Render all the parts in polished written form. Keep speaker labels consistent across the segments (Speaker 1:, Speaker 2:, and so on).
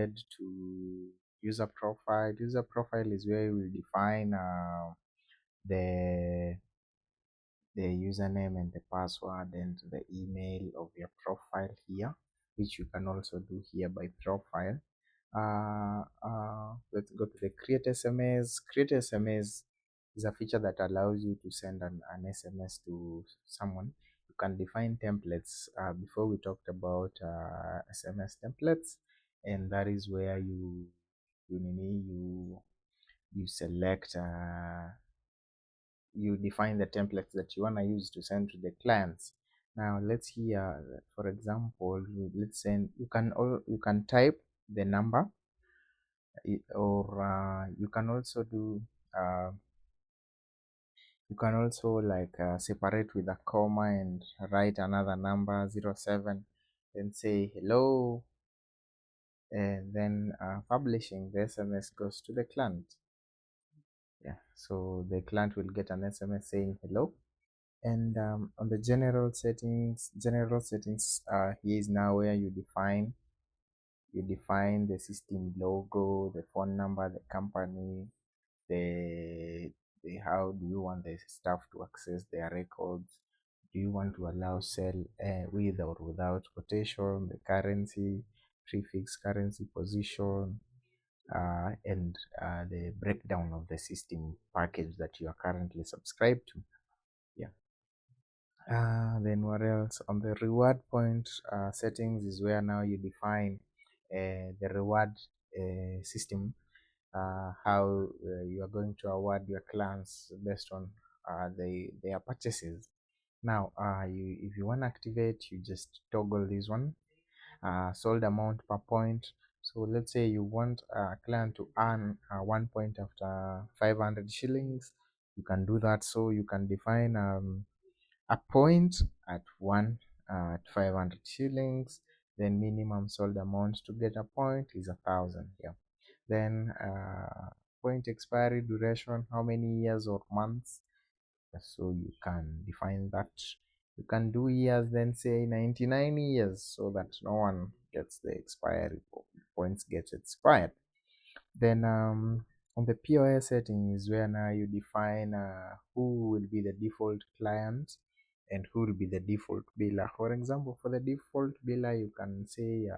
Speaker 1: head to user profile. User profile is where you will define the username and the password and the email of your profile here, which you can also do here by profile. Let's go to the create SMS. Create SMS is a feature that allows you to send an SMS to someone. You can define templates. Before we talked about SMS templates, and that is where you select you define the templates that you want to use to send to the clients. Now let's hear, for example, let's send, you can type the number, or you can also do you can also like separate with a comma and write another number 07, then say hello, and then publishing the SMS goes to the client. Yeah, so the client will get an SMS saying hello. And on the general settings, here is now where you define the system logo, the phone number, the company, the how do you want the staff to access their records. Do you want to allow sell with or without quotation, the currency, prefix, currency position, and the breakdown of the system package that you are currently subscribed to. Yeah. Then what else? On the reward point settings is where now you define the reward system, how you are going to award your clients based on their purchases. Now, if you want to activate, you just toggle this one, sold amount per point. So let's say you want a client to earn 1 point after 500 shillings. You can do that. So you can define a point at 500 shillings. Then minimum sold amount to get a point is 1,000. Yeah. Then point expiry duration, how many years or months. So you can define that. You can do years, then say 99 years, so that no one gets the expiry points gets expired. Then on the POS settings, where now you define who will be the default client and who will be the default biller. For example, for the default biller, you can say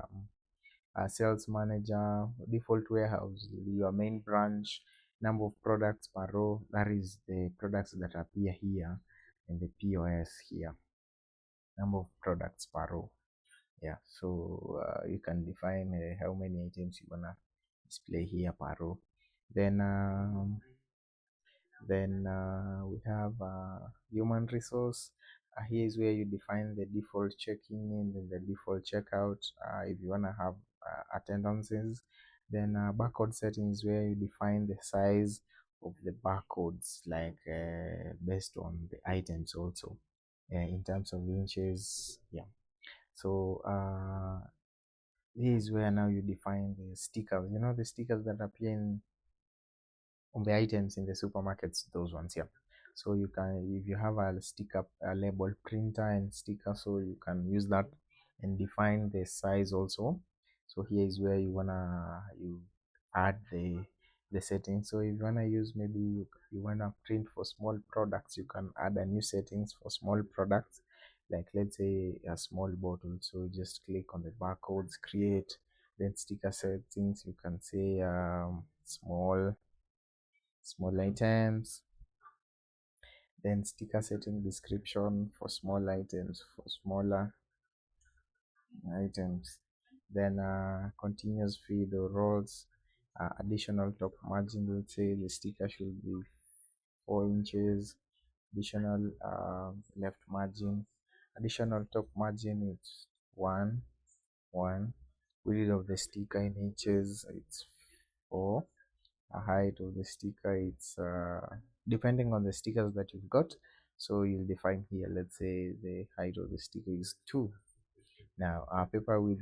Speaker 1: a sales manager, default warehouse, your main branch, number of products per row. That is the products that appear here in the POS here, number of products per row. Yeah, so you can define how many items you wanna display here per row. Then we have human resource. Here is where you define the default check-in and then the default checkout, if you want to have attendances. Then barcode settings, where you define the size of the barcodes, like based on the items also, in terms of inches. Yeah, so this is where now you define the stickers, the stickers that appear on the items in the supermarkets, those ones. Yeah, so you can, if you have a sticker, a label printer and sticker, so you can use that and define the size also. So here is where you add the settings. So if you wanna use, maybe you wanna print for small products, you can add a new settings for small products, like let's say a small bottle. So just click on the barcodes, create, then sticker settings, you can say small items, then sticker setting description for small items, for smaller items, then continuous feed or rolls, additional top margin. Let's say the sticker should be 4 inches, additional left margin, additional top margin, it's 1 width of the sticker in inches, it's 4, a height of the sticker, it's depending on the stickers that you've got. So you'll define here, let's say the height of the sticker is 2. Now paper width,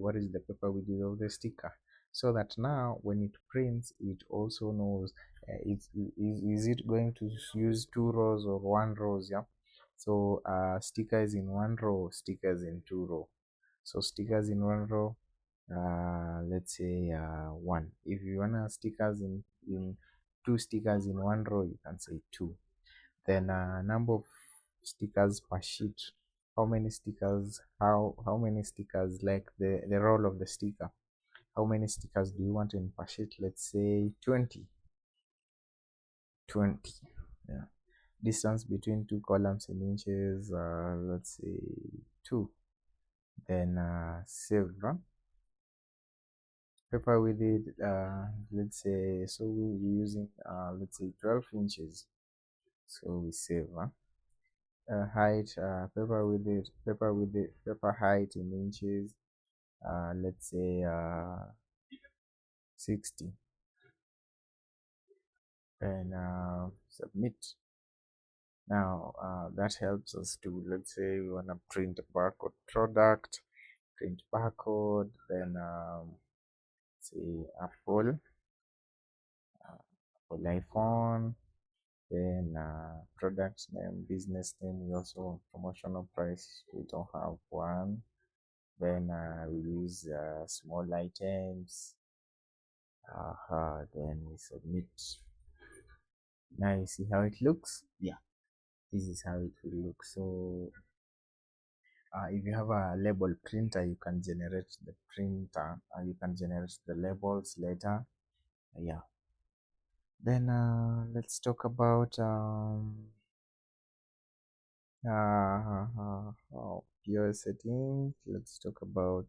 Speaker 1: what is the paper width of the sticker, so that now when it prints, it also knows is it going to use 2 rows or 1 rows. Yeah, so stickers in 1 row, stickers in 2 row. So stickers in 1 row, let's say 1. If you wanna stickers in 2 stickers in one row, you can say 2. Then number of stickers per sheet. How many stickers? How many stickers? Like the roll of the sticker. How many stickers do you want in per sheet? Let's say 20. 20. Yeah. Distance between 2 columns in inches. Let's say 2. Then save. Paper with it. Let's say so we'll be using let's say 12 inches. So we save. Height. Paper height in inches. Let's say 60. And submit. Now that helps us to, let's say we want to print a barcode product, print barcode, then say Apple, Apple iPhone, then product name, business name. We also have promotional price, we don't have one. Then we use small items. Then we submit. Now you see how it looks. Yeah, this is how it will look. So if you have a label printer, you can generate the printer, you can generate the labels later. Yeah. Then let's talk about POS settings. Let's talk about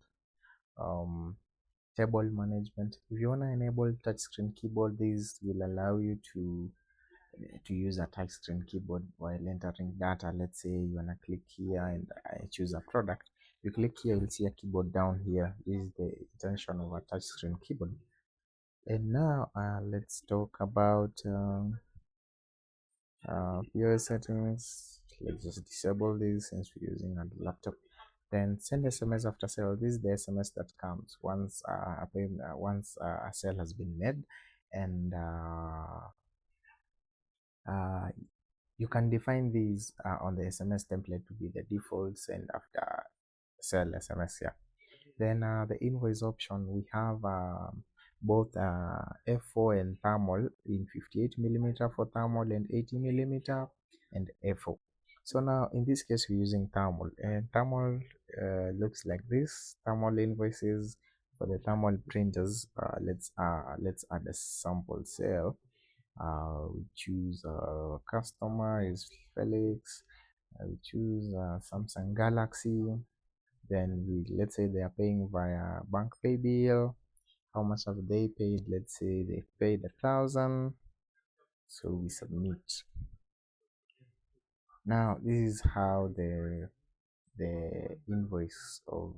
Speaker 1: table management. If you want to enable touchscreen keyboard, this will allow you to use a touchscreen keyboard while entering data. Let's say you want to click here and I choose a product. You click here, you'll see a keyboard down here. This is the intention of a touchscreen keyboard. And now let's talk about POS settings. Let's just disable this since we're using a laptop. Then send SMS after sale. This is the SMS that comes once a sale has been made, and you can define these on the SMS template to be the default send after sell SMS. Yeah. Then the invoice option, we have both F4 and thermal in 58mm for thermal and 80mm and F4. So now in this case we're using thermal, and thermal looks like this. Thermal invoices for the thermal printers. Let's add a sample cell. We choose customer is Felix. We choose Samsung Galaxy. Then let's say they are paying via bank pay bill. How much have they paid? Let's say they paid 1,000. So we submit. Now this is how the invoice of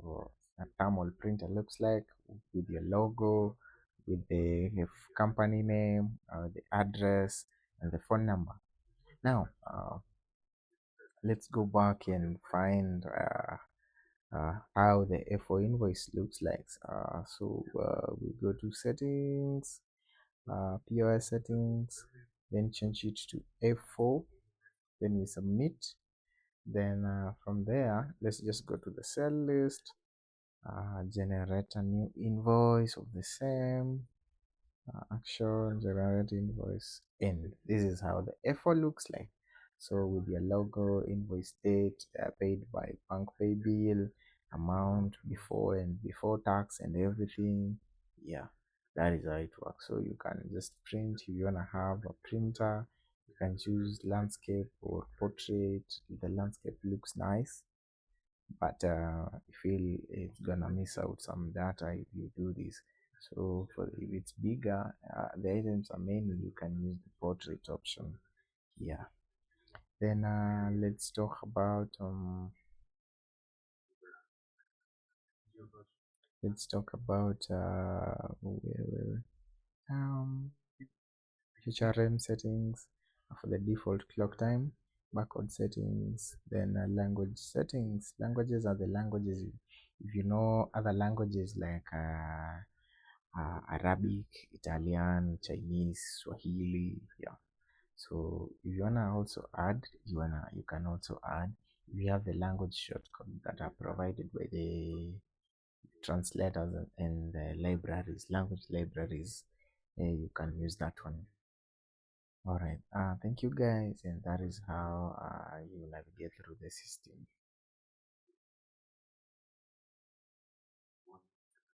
Speaker 1: a thermal printer looks like, with your logo, with the company name, the address, and the phone number. Now let's go back and find how the F4 invoice looks like. So we go to settings, POS settings, then change it to F4, then we submit. Then from there, let's just go to the sell list, generate a new invoice of the same action, generate invoice, end. This is how the F4 looks like. So with your logo, invoice date, paid by bank pay bill, amount before tax and everything. Yeah, that is how it works. So you can just print. If you wanna have a printer, you can choose landscape or portrait. The landscape looks nice, but I feel it's gonna miss out some data if you do this. So if it's bigger, the items are many, you can use the portrait option. Yeah. Then let's talk about um HRM settings for the default clock time, barcode settings, then language settings. Languages are the languages. If you know other languages like Arabic, Italian, Chinese, Swahili, yeah. So if you wanna also add, you can also add. We have the language shortcut that are provided by the translators and libraries, language libraries. You can use that one. All right. Thank you guys, and that is how you navigate through the system.